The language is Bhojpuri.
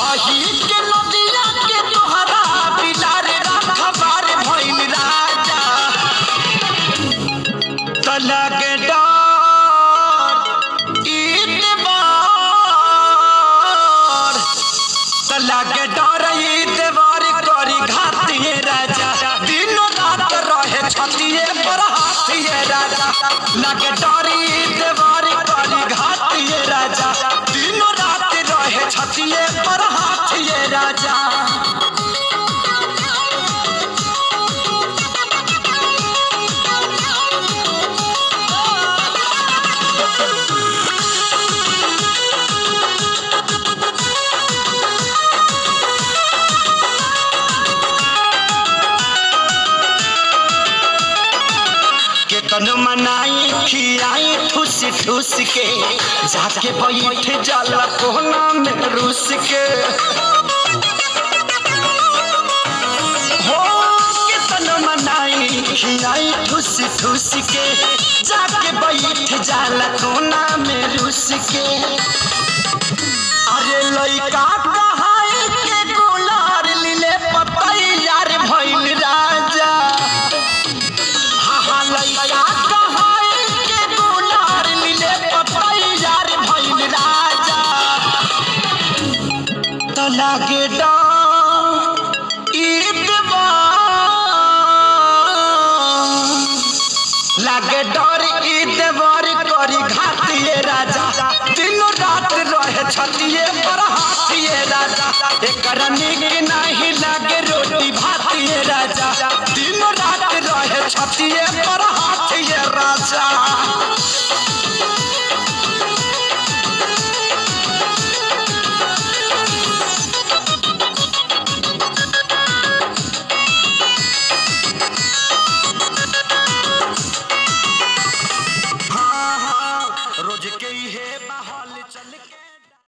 दही के नदिया के तोहरा बिलार रखबार भइल राजा तला के डर ईदवार तला के डर ईदवार करी घातिए राजा दिन रात रहे छतिए पर हाथिए राजा लगे डर ईदवार करी घातिए राजा दिन रात रहे छतिए पर हाथिए राजा तनु मनाई खियाई ठूस ठूस के जाके बैठ जाला कोना में रूस के हो के तनु मनाई खियाई ठूस ठूस के जाके बैठ जाला कोना में रूस के अरे लइका कहाई के गुलार लीले पतई यार भइल राजा लइका कहाई के गुलार लीले पतई यार भइल राजा तला के लागे डर ईदवार करी घातिए राजा दिन रात रहे छतिए पर हाथिए राजा एकर नीक नहीं लागे रोटी भातिए राजा दिन रात रहे छतिए पर